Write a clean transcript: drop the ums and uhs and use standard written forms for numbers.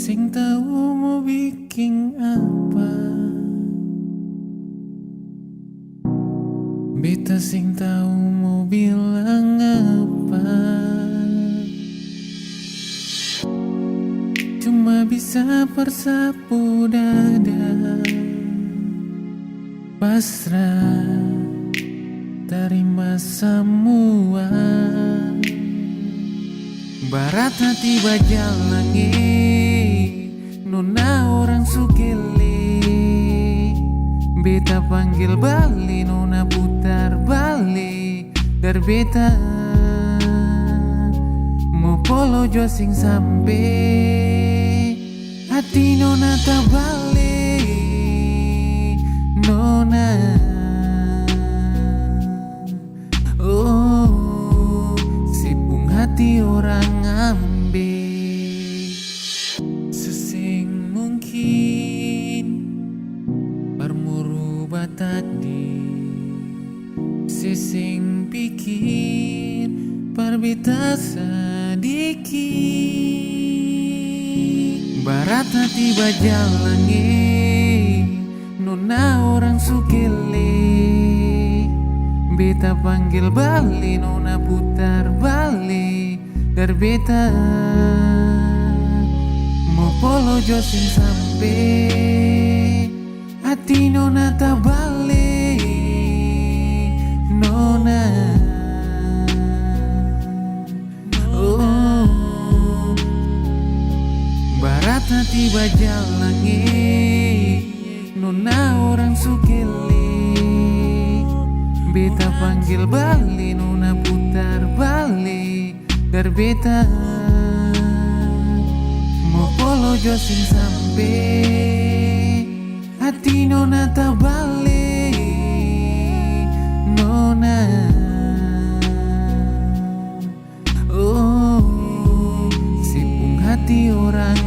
sing tahu mau bikin apa, beta sing tahu mau bilang apa. Cuma bisa bersapu dada, pasrah terima semua. Barat hati bajalangi, nona orang sukili. Beta panggil balik, nona putar balik. Dari beta mau polo jo sing sampai hati nona terbalik, nona. Oh, sibung hati orang ambil sesing mungkin bermurubah tadi, sesing pikir perbita sedikit. Barat hati bajalangi, nona orang sukili. Beta panggil balik, nona putar balik. Dari beta mau polo jo sing sampai hati nona terbalik, nona. Oh, barat hati bajalangi, nona orang sukili. Beta panggil balik, nona putar balik. Dari beta mau polo jo sing sampai hati nona terbalik, nona. Oh, sibung hati orang